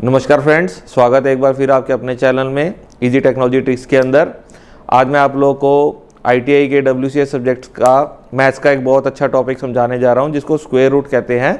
नमस्कार फ्रेंड्स, स्वागत है एक बार फिर आपके अपने चैनल में इजी टेक्नोलॉजी ट्रिक्स के अंदर। आज मैं आप लोगों को आईटीआई के WCS सब्जेक्ट्स का मैथ्स का एक बहुत अच्छा टॉपिक समझाने जा रहा हूं, जिसको स्क्वायर रूट कहते हैं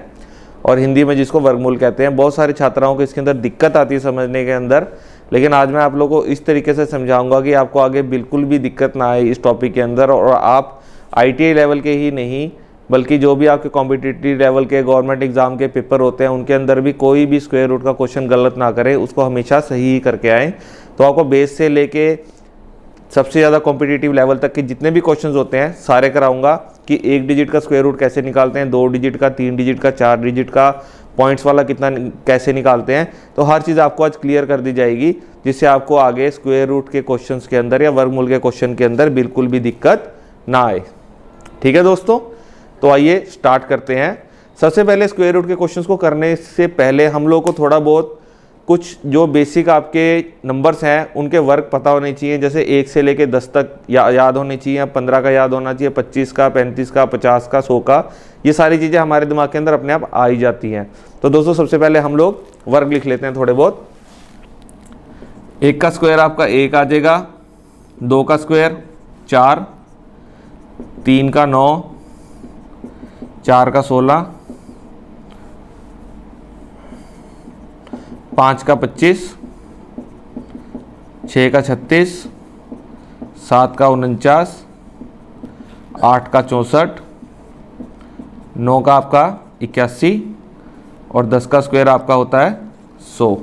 और हिंदी में जिसको वर्गमूल कहते हैं। बहुत सारे छात्राओं को इसके अंदर दिक्कत आती है समझने के अंदर, लेकिन आज मैं आप लोगों को इस तरीके से समझाऊँगा कि आपको आगे बिल्कुल भी दिक्कत ना आए इस टॉपिक के अंदर, और आप ITI लेवल के ही नहीं बल्कि जो भी आपके कॉम्पिटिटिव लेवल के गवर्नमेंट एग्जाम के पेपर होते हैं उनके अंदर भी कोई भी स्क्वायर रूट का क्वेश्चन गलत ना करें, उसको हमेशा सही ही करके आएँ। तो आपको बेस से लेके सबसे ज़्यादा कॉम्पिटिटिव लेवल तक के जितने भी क्वेश्चंस होते हैं सारे कराऊंगा कि 1 डिजिट का स्क्वायर रूट कैसे निकालते हैं, 2 डिजिट का, 3 डिजिट का, 4 डिजिट का, पॉइंट्स वाला कितना कैसे निकालते हैं। तो हर चीज़ आपको आज क्लियर कर दी जाएगी, जिससे आपको आगे स्क्वायर रूट के क्वेश्चन के अंदर या वर्गमूल के क्वेश्चन के अंदर बिल्कुल भी दिक्कत ना आए। ठीक है दोस्तों, तो आइए स्टार्ट करते हैं। सबसे पहले स्क्वायर रूट के क्वेश्चंस को करने से पहले हम लोग को थोड़ा बहुत कुछ जो बेसिक आपके नंबर्स हैं उनके वर्ग पता होने चाहिए। जैसे 1 से लेके 10 तक याद होने चाहिए, 15 का याद होना चाहिए, 25 का, 35 का, 50 का, 100 का। ये सारी चीज़ें हमारे दिमाग के अंदर अपने आप आ ही जाती हैं। तो दोस्तों सबसे पहले हम लोग वर्ग लिख लेते हैं थोड़े बहुत। 1 का स्क्वायर आपका 1 आ जाएगा, 2 का स्क्वायर 4, 3 का 9, 4 का 16, 5 का 25, 6 का 36, 7 का 49, 8 का 64, 9 का आपका 81 और 10 का स्क्वायर आपका होता है 100।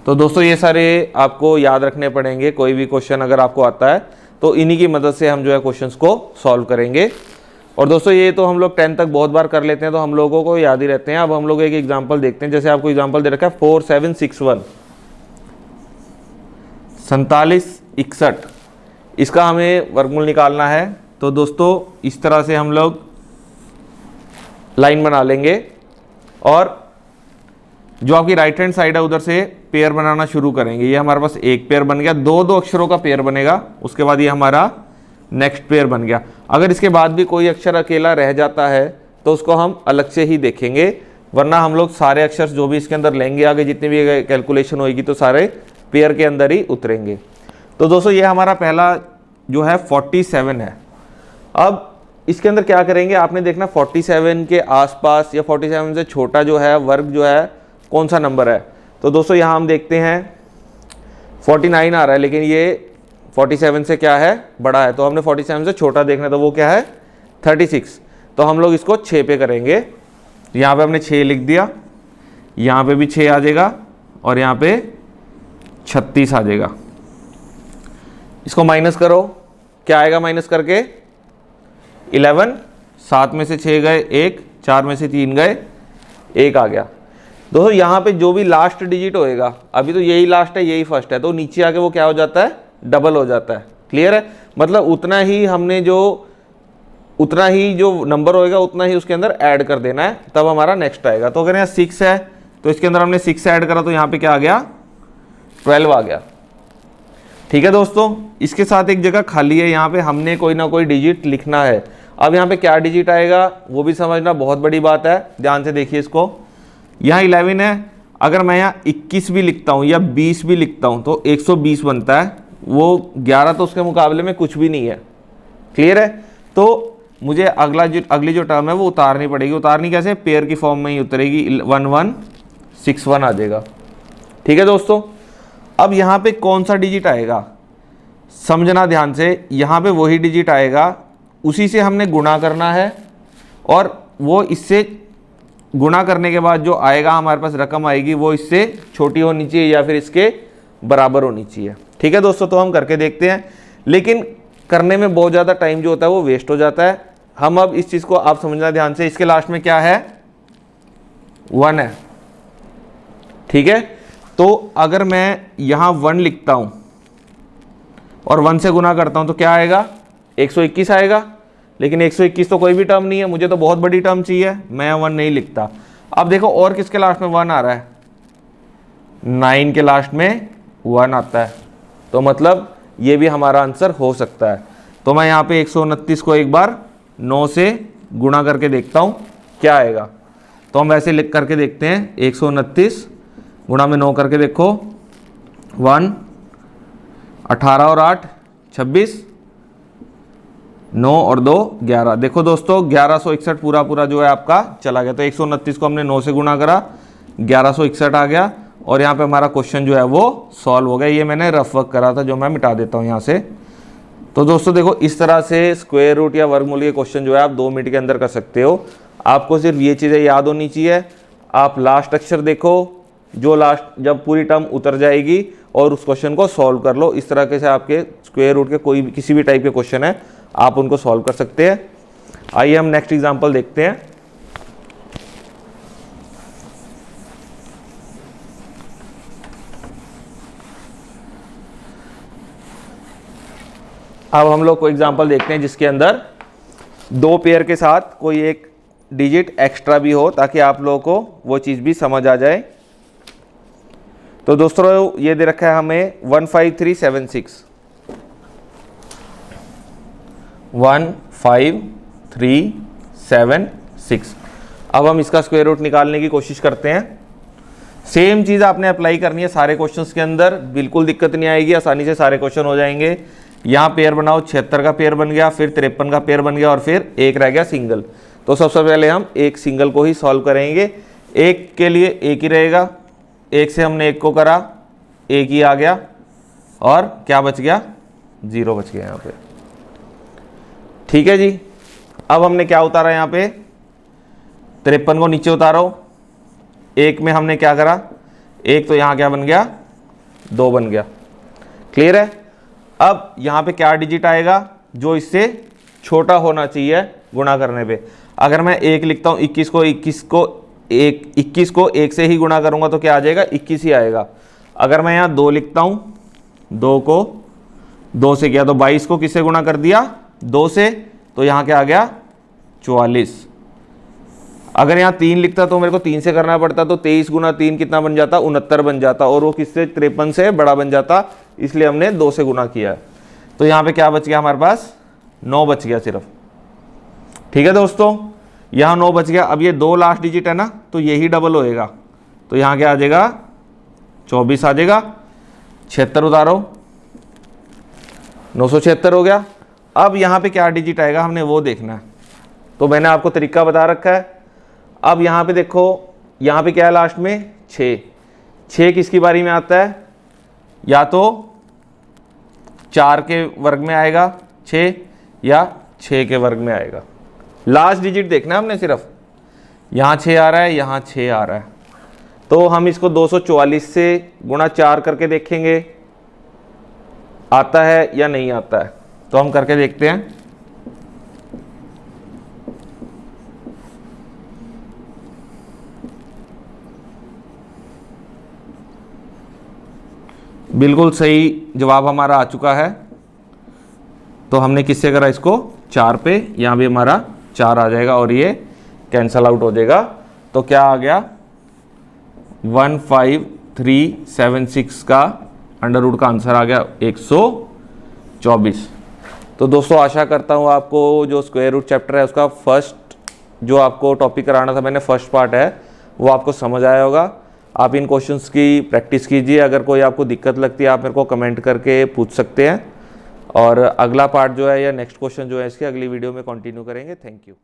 तो दोस्तों ये सारे आपको याद रखने पड़ेंगे। कोई भी क्वेश्चन अगर आपको आता है तो इन्हीं की मदद से हम जो है क्वेश्चंस को सॉल्व करेंगे। और दोस्तों ये तो हम लोग 10 तक बहुत बार कर लेते हैं, तो हम लोगों को याद ही रहते हैं। अब हम लोग एक एग्जांपल देखते हैं। जैसे आपको एग्जांपल दे रखा है 4761 4761, इसका हमें वर्गमूल निकालना है। तो दोस्तों इस तरह से हम लोग लाइन बना लेंगे और जो आपकी राइट हैंड साइड है उधर से पेयर बनाना शुरू करेंगे। ये हमारे पास एक पेयर बन गया, दो अक्षरों का पेयर बनेगा। उसके बाद ये हमारा नेक्स्ट पेयर बन गया। अगर इसके बाद भी कोई अक्षर अकेला रह जाता है तो उसको हम अलग से ही देखेंगे, वरना हम लोग सारे अक्षर जो भी इसके अंदर लेंगे आगे जितनी भी कैलकुलेशन होगी तो सारे पेयर के अंदर ही उतरेंगे। तो दोस्तों ये हमारा पहला जो है 47 है। अब इसके अंदर क्या करेंगे, आपने देखना 47 के आसपास या 47 से छोटा जो है वर्ग जो है कौन सा नंबर है। तो दोस्तों यहाँ हम देखते हैं 49 आ रहा है, लेकिन ये 47 से क्या है, बड़ा है। तो हमने 47 से छोटा देखना है, तो वो क्या है 36। तो हम लोग इसको 6 पे करेंगे। यहाँ पे हमने 6 लिख दिया, यहाँ पे भी 6 आ जाएगा और यहाँ पे 36 आ जाएगा। इसको माइनस करो, क्या आएगा माइनस करके 11, 7 में से 6 गए 1, 4 में से 3 गए 1 आ गया। दोस्तों यहाँ पे जो भी लास्ट डिजिट होएगा, अभी तो यही लास्ट है यही फर्स्ट है, तो नीचे आके वो क्या हो जाता है, डबल हो जाता है। क्लियर है, मतलब उतना ही जो नंबर होएगा उतना ही उसके अंदर ऐड कर देना है, तब हमारा नेक्स्ट आएगा। तो अगर यहाँ 6 है तो इसके अंदर हमने 6 ऐड करा तो यहाँ पे क्या आ गया 12 आ गया। ठीक है दोस्तों, इसके साथ एक जगह खाली है, यहाँ पे हमने कोई ना कोई डिजिट लिखना है। अब यहाँ पे क्या डिजिट आएगा वो भी समझना बहुत बड़ी बात है, ध्यान से देखिए इसको। यहाँ 11 है, अगर मैं यहाँ 21 भी लिखता हूँ या 20 भी लिखता हूँ तो 120 बनता है। वो 11 तो उसके मुकाबले में कुछ भी नहीं है। क्लियर है, तो मुझे अगली जो टर्म है वो उतारनी पड़ेगी। उतारनी कैसे, पेयर की फॉर्म में ही उतरेगी, 1161 आ जाएगा। ठीक है दोस्तों, अब यहाँ पे कौन सा डिजिट आएगा समझना ध्यान से। यहाँ पे वही डिजिट आएगा, उसी से हमने गुणा करना है और वो इससे गुणा करने के बाद जो आएगा हमारे पास रकम आएगी वो इससे छोटी होनी चाहिए या फिर इसके बराबर होनी चाहिए। ठीक है दोस्तों, तो हम करके देखते हैं, लेकिन करने में बहुत ज़्यादा टाइम जो होता है वो वेस्ट हो जाता है। हम अब इस चीज़ को आप समझना ध्यान से। इसके लास्ट में क्या है 1 है। ठीक है, तो अगर मैं यहाँ 1 लिखता हूँ और 1 से गुना करता हूँ तो क्या आएगा 121 आएगा। लेकिन 121 तो कोई भी टर्म नहीं है, मुझे तो बहुत बड़ी टर्म चाहिए, मैं 1 नहीं लिखता। अब देखो और किसके लास्ट में 1 आ रहा है, 9 के लास्ट में 1 आता है, तो मतलब ये भी हमारा आंसर हो सकता है। तो मैं यहाँ पे 129 को एक बार 9 से गुणा करके देखता हूँ क्या आएगा। तो हम वैसे लिख करके देखते हैं 129 गुणा में 9 करके देखो, 1, 18 और 8 26, 9 और 2 11। देखो दोस्तों 1161 पूरा पूरा जो है आपका चला गया। तो 129 को हमने 9 से गुणा करा, 1161 आ गया और यहाँ पे हमारा क्वेश्चन जो है वो सॉल्व हो गया। ये मैंने रफ वर्क करा था जो मैं मिटा देता हूँ यहाँ से। तो दोस्तों देखो इस तरह से स्क्वायर रूट या वर्गमूल के क्वेश्चन जो है आप 2 मिनट के अंदर कर सकते हो। आपको सिर्फ ये चीज़ें याद होनी चाहिए। आप लास्ट अक्षर देखो, जो लास्ट जब पूरी टर्म उतर जाएगी और उस क्वेश्चन को सॉल्व कर लो। इस तरह से आपके स्क्वायर रूट के कोई भी किसी भी टाइप के क्वेश्चन है आप उनको सॉल्व कर सकते हैं। आइए हम नेक्स्ट एग्जांपल देखते हैं। अब हम लोग को एग्जांपल देखते हैं जिसके अंदर 2 पेयर के साथ कोई एक डिजिट एक्स्ट्रा भी हो, ताकि आप लोगों को वो चीज़ भी समझ आ जाए। तो दोस्तों ये दे रखा है हमें 15376, 15376। अब हम इसका स्क्वायर रूट निकालने की कोशिश करते हैं। सेम चीज़ आपने अप्लाई करनी है सारे क्वेश्चंस के अंदर, बिल्कुल दिक्कत नहीं आएगी, आसानी से सारे क्वेश्चन हो जाएंगे। यहाँ पेयर बनाओ, 76 का पेयर बन गया, फिर 53 का पेयर बन गया और फिर एक रह गया सिंगल। तो सबसे पहले हम एक सिंगल को ही सॉल्व करेंगे। एक के लिए एक ही रहेगा, एक से हमने एक को करा, एक ही आ गया और क्या बच गया, 0 बच गया यहाँ पे। ठीक है जी। अब हमने क्या उतारा यहाँ पे, 53 को नीचे उतारो, एक में हमने क्या करा, एक तो यहाँ क्या बन गया, 2 बन गया। क्लियर है। अब यहाँ पे क्या डिजिट आएगा जो इससे छोटा होना चाहिए गुणा करने पे। अगर मैं 1 लिखता हूँ, 21 को 1 से ही गुणा करूँगा तो क्या आ जाएगा, 21 ही आएगा। अगर मैं यहाँ 2 लिखता हूँ, 2 को 2 से किया तो 22 को किससे गुणा कर दिया, 2 से, तो यहाँ क्या आ गया, 44। अगर यहाँ 3 लिखता तो मेरे को 3 से करना पड़ता, तो 23 गुना 3 कितना बन जाता, 69 बन जाता, और वो किससे 53 से बड़ा बन जाता, इसलिए हमने 2 से गुना किया। तो यहाँ पे क्या बच गया हमारे पास, 9 बच गया सिर्फ। ठीक है दोस्तों, यहाँ 9 बच गया। अब ये 2 लास्ट डिजिट है ना, तो यही डबल होएगा, तो यहाँ क्या आ जाएगा, 24 आ जाएगा। 76 उतारो, 976 हो गया। अब यहाँ पे क्या डिजिट आएगा हमने वो देखना है, तो मैंने आपको तरीका बता रखा है। अब यहाँ पे देखो, यहाँ पे क्या है लास्ट में, 6 किसकी बारी में आता है, या तो 4 के वर्ग में आएगा 6 या 6 के वर्ग में आएगा। लास्ट डिजिट देखना है हमने सिर्फ, यहाँ 6 आ रहा है, यहाँ 6 आ रहा है, तो हम इसको 244 से गुणा 4 करके देखेंगे आता है या नहीं आता है। तो हम करके देखते हैं। बिल्कुल सही जवाब हमारा आ चुका है। तो हमने किससे करा, इसको 4 पे, यहाँ भी हमारा 4 आ जाएगा और ये कैंसल आउट हो जाएगा। तो क्या आ गया, 15376 का अंडर रूट का आंसर आ गया 124। तो दोस्तों आशा करता हूँ आपको जो स्क्वायर रूट चैप्टर है उसका फर्स्ट जो आपको टॉपिक कराना था मैंने, फर्स्ट पार्ट है, वो आपको समझ आया होगा। आप इन क्वेश्चंस की प्रैक्टिस कीजिए। अगर कोई आपको दिक्कत लगती है आप मेरे को कमेंट करके पूछ सकते हैं, और अगला पार्ट जो है या नेक्स्ट क्वेश्चन जो है इसके अगली वीडियो में कंटिन्यू करेंगे। Thank you.